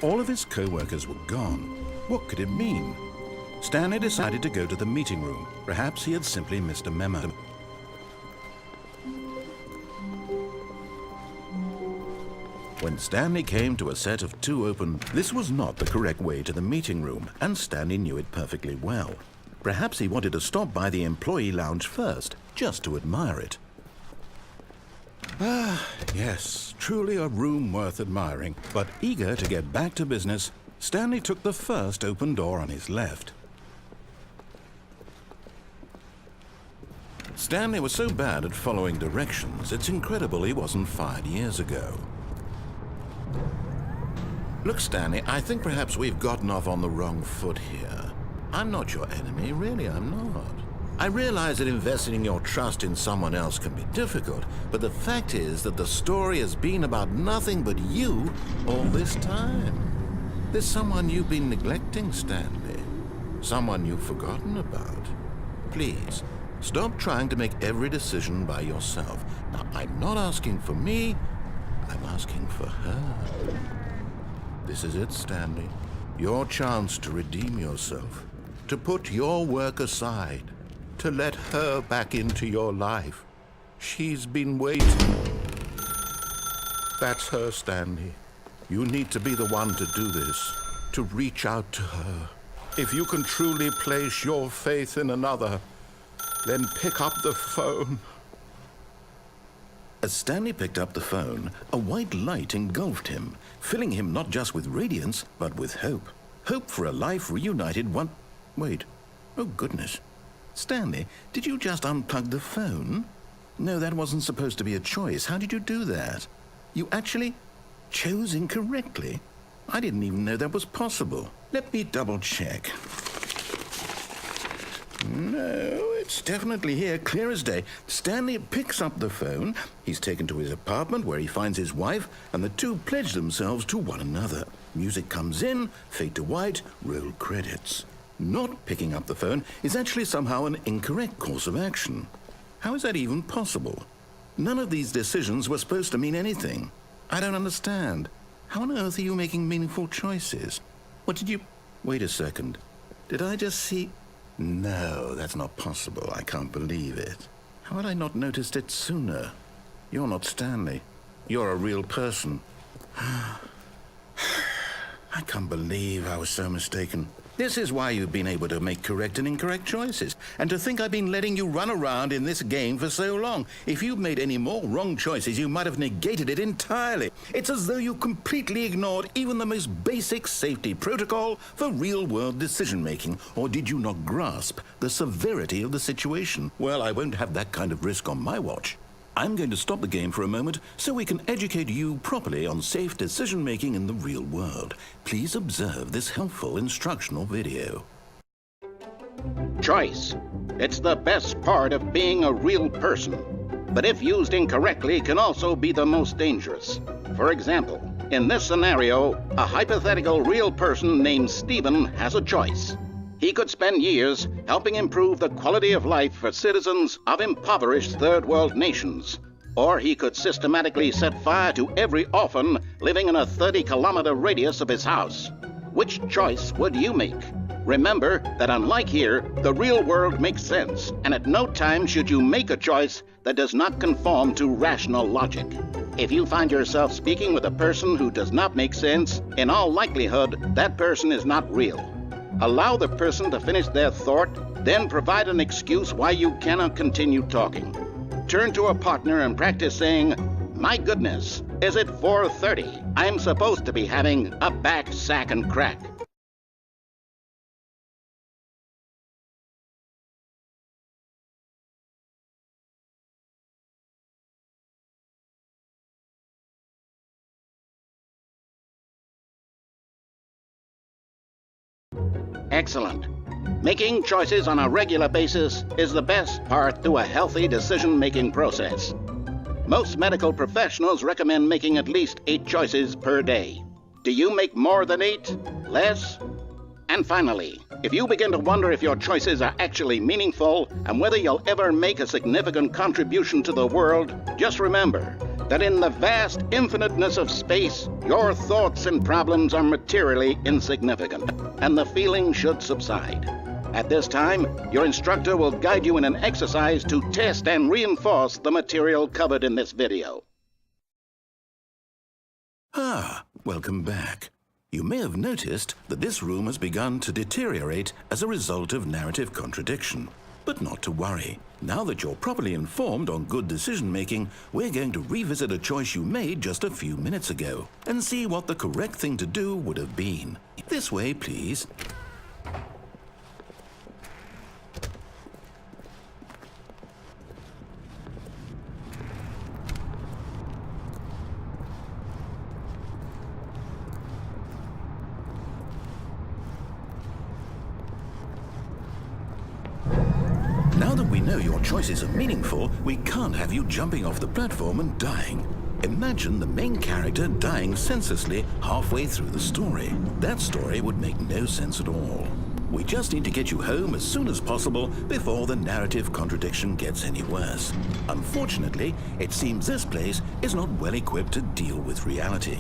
All of his co-workers were gone. What could it mean? Stanley decided to go to the meeting room. Perhaps he had simply missed a memo. When Stanley came to a set of 2 open, this was not the correct way to the meeting room, and Stanley knew it perfectly well. Perhaps he wanted to stop by the employee lounge first, just to admire it. Ah, yes, truly a room worth admiring. But eager to get back to business, Stanley took the first open door on his left. Stanley was so bad at following directions, it's incredible he wasn't fired years ago. Look, Stanley, I think perhaps we've gotten off on the wrong foot here. I'm not your enemy, really, I'm not. I realize that investing your trust in someone else can be difficult, but the fact is that the story has been about nothing but you all this time. There's someone you've been neglecting, Stanley. Someone you've forgotten about. Please, stop trying to make every decision by yourself. Now, I'm not asking for me, I'm asking for her. This is it, Stanley. Your chance to redeem yourself, to put your work aside, to let her back into your life. She's been waiting. That's her, Stanley. You need to be the one to do this, to reach out to her. If you can truly place your faith in another, then pick up the phone. As Stanley picked up the phone, a white light engulfed him, filling him not just with radiance, but with hope. Hope for a life reunited one... Wait. Oh, goodness. Stanley, did you just unplug the phone? No, that wasn't supposed to be a choice. How did you do that? You actually chose incorrectly? I didn't even know that was possible. Let me double-check. No, it's definitely here, clear as day. Stanley picks up the phone. He's taken to his apartment where he finds his wife, and the two pledge themselves to one another. Music comes in, fade to white, roll credits. Not picking up the phone is actually somehow an incorrect course of action. How is that even possible? None of these decisions were supposed to mean anything. I don't understand. How on earth are you making meaningful choices? What did you... Wait a second. Did I just see... No, that's not possible. I can't believe it. How had I not noticed it sooner? You're not Stanley. You're a real person. I can't believe I was so mistaken. This is why you've been able to make correct and incorrect choices. And to think I've been letting you run around in this game for so long. If you'd made any more wrong choices, you might have negated it entirely. It's as though you completely ignored even the most basic safety protocol for real-world decision-making. Or did you not grasp the severity of the situation? Well, I won't have that kind of risk on my watch. I'm going to stop the game for a moment so we can educate you properly on safe decision-making in the real world. Please observe this helpful instructional video. Choice. It's the best part of being a real person, but if used incorrectly can also be the most dangerous. For example, in this scenario, a hypothetical real person named Stephen has a choice. He could spend years helping improve the quality of life for citizens of impoverished third world nations. Or he could systematically set fire to every orphan living in a 30-kilometer radius of his house. Which choice would you make? Remember that unlike here, the real world makes sense, and at no time should you make a choice that does not conform to rational logic. If you find yourself speaking with a person who does not make sense, in all likelihood, that person is not real. Allow the person to finish their thought, then provide an excuse why you cannot continue talking. Turn to a partner and practice saying, "My goodness, is it 4:30? I'm supposed to be having a back, sack, and crack." Excellent. Making choices on a regular basis is the best path to a healthy decision-making process. Most medical professionals recommend making at least 8 choices per day. Do you make more than 8? Less? And finally, if you begin to wonder if your choices are actually meaningful and whether you'll ever make a significant contribution to the world, just remember that in the vast infiniteness of space, your thoughts and problems are materially insignificant, and the feeling should subside. At this time, your instructor will guide you in an exercise to test and reinforce the material covered in this video. Welcome back. You may have noticed that this room has begun to deteriorate as a result of narrative contradiction. But not to worry. Now that you're properly informed on good decision-making, we're going to revisit a choice you made just a few minutes ago and see what the correct thing to do would have been. This way, please. Now that we know your choices are meaningful, we can't have you jumping off the platform and dying. Imagine the main character dying senselessly halfway through the story. That story would make no sense at all. We just need to get you home as soon as possible before the narrative contradiction gets any worse. Unfortunately, it seems this place is not well equipped to deal with reality.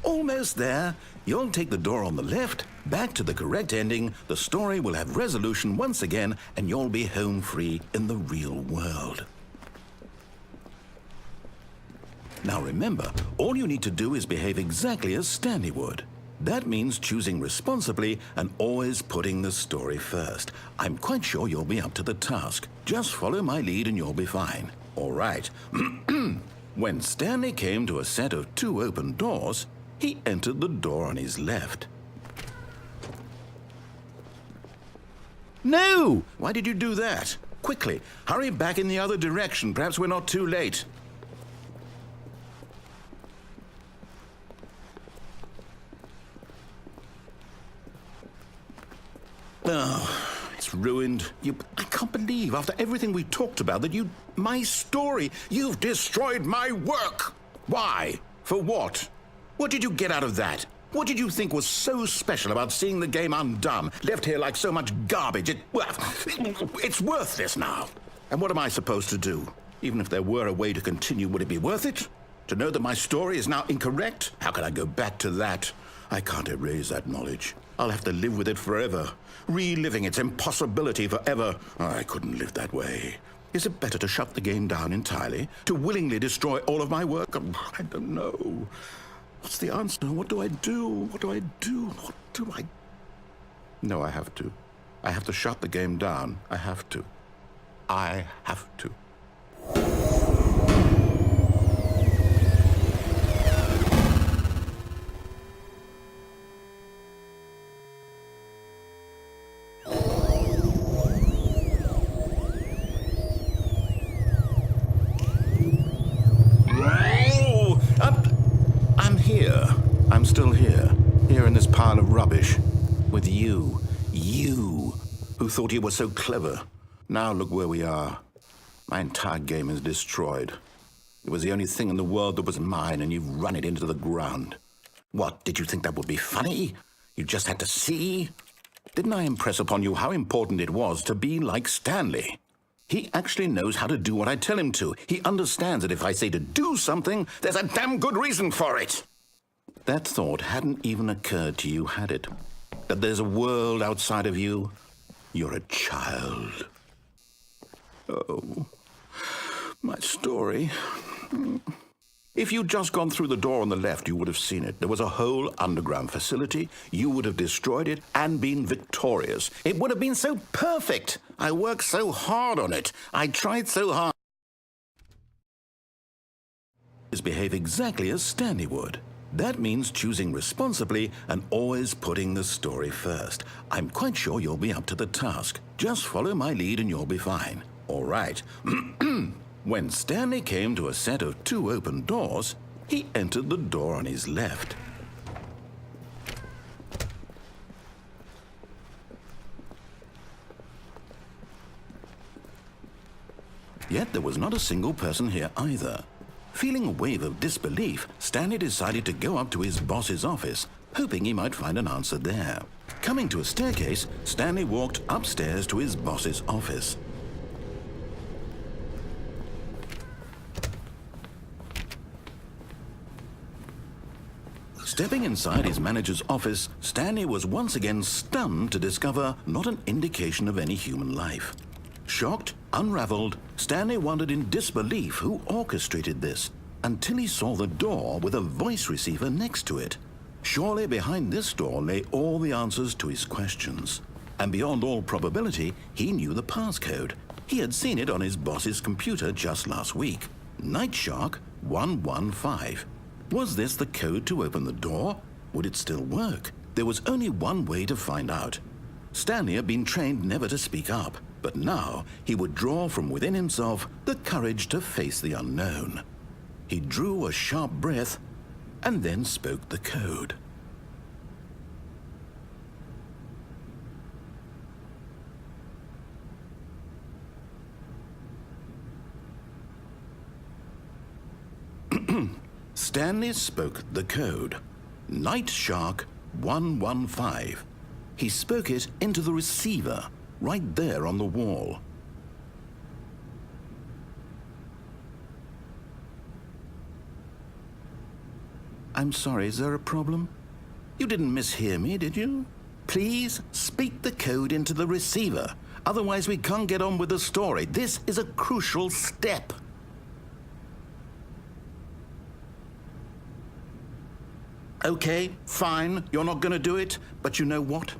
Almost there. You'll take the door on the left, back to the correct ending, the story will have resolution once again, and you'll be home free in the real world. Now remember, all you need to do is behave exactly as Stanley would. That means choosing responsibly and always putting the story first. I'm quite sure you'll be up to the task. Just follow my lead and you'll be fine. All right. When Stanley came to a set of 2 open doors, he entered the door on his left. No! Why did you do that? Quickly, hurry back in the other direction. Perhaps we're not too late. Oh, it's ruined. I can't believe, after everything we talked about, that my story, you've destroyed my work. Why? For what? What did you get out of that? What did you think was so special about seeing the game undone, left here like so much garbage? It's worthless now. And what am I supposed to do? Even if there were a way to continue, would it be worth it? To know that my story is now incorrect? How can I go back to that? I can't erase that knowledge. I'll have to live with it forever, reliving its impossibility forever. I couldn't live that way. Is it better to shut the game down entirely? To willingly destroy all of my work? I don't know. What's the answer? What do I do? What do I do? What do I... No, I have to. I have to shut the game down. I have to. I have to. I'm still here in this pile of rubbish, with you, who thought you were so clever. Now look where we are. My entire game is destroyed. It was the only thing in the world that was mine, and you've run it into the ground. What, did you think that would be funny? You just had to see? Didn't I impress upon you how important it was to be like Stanley? He actually knows how to do what I tell him to. He understands that if I say to do something, there's a damn good reason for it. That thought hadn't even occurred to you, had it? That there's a world outside of you? You're a child. Oh, my story. If you'd just gone through the door on the left, you would have seen it. There was a whole underground facility. You would have destroyed it and been victorious. It would have been so perfect. I worked so hard on it. I tried so hard. Behave exactly as Stanley would. That means choosing responsibly and always putting the story first. I'm quite sure you'll be up to the task. Just follow my lead and you'll be fine. All right. When Stanley came to a set of 2 open doors, he entered the door on his left. Yet there was not a single person here either. Feeling a wave of disbelief, Stanley decided to go up to his boss's office, hoping he might find an answer there. Coming to a staircase, Stanley walked upstairs to his boss's office. Stepping inside his manager's office, Stanley was once again stunned to discover not an indication of any human life. Shocked, unraveled, Stanley wondered in disbelief who orchestrated this, until he saw the door with a voice receiver next to it. Surely behind this door lay all the answers to his questions. And beyond all probability, he knew the passcode. He had seen it on his boss's computer just last week. Night Shark 115. Was this the code to open the door? Would it still work? There was only one way to find out. Stanley had been trained never to speak up, but now he would draw from within himself the courage to face the unknown. He drew a sharp breath and then spoke the code. Stanley spoke the code. Night Shark 115. He spoke it into the receiver, right there on the wall. I'm sorry, is there a problem? You didn't mishear me, did you? Please speak the code into the receiver. Otherwise, we can't get on with the story. This is a crucial step. Okay, fine, you're not going to do it, but you know what?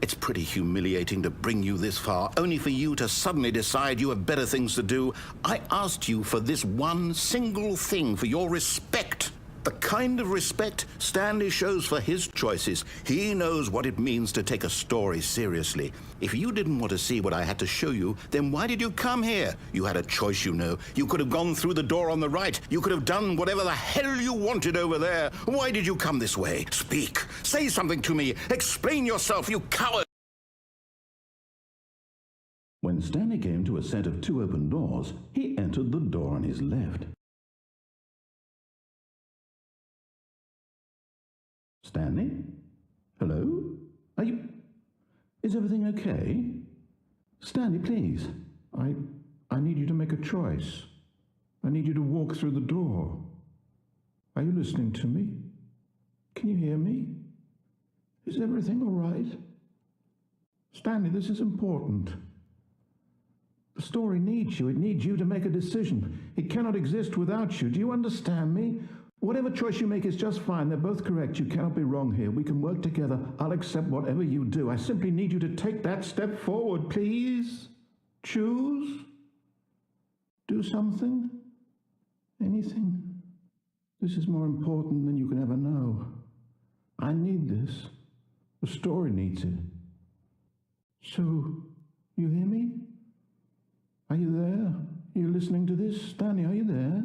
It's pretty humiliating to bring you this far, only for you to suddenly decide you have better things to do. I asked you for this one single thing, for your respect. The kind of respect Stanley shows for his choices. He knows what it means to take a story seriously. If you didn't want to see what I had to show you, then why did you come here? You had a choice, you know. You could have gone through the door on the right. You could have done whatever the hell you wanted over there. Why did you come this way? Speak. Say something to me. Explain yourself, you coward. When Stanley came to a set of 2 open doors, he entered the door on his left. Stanley? Hello? Is everything okay? Stanley, please. I need you to make a choice. I need you to walk through the door. Are you listening to me? Can you hear me? Is everything all right? Stanley, this is important. The story needs you. It needs you to make a decision. It cannot exist without you. Do you understand me? Whatever choice you make is just fine. They're both correct. You cannot be wrong here. We can work together. I'll accept whatever you do. I simply need you to take that step forward, please. Choose. Do something. Anything. This is more important than you can ever know. I need this. The story needs it. So, you hear me? Are you there? Are you listening to this? Stanley, are you there?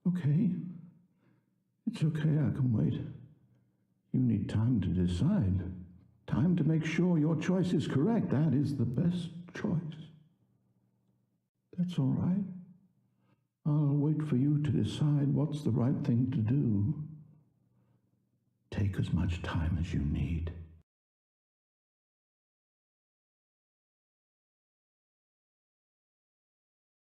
Okay. It's okay, I can wait. You need time to decide. Time to make sure your choice is correct. That is the best choice. That's all right. I'll wait for you to decide what's the right thing to do. Take as much time as you need.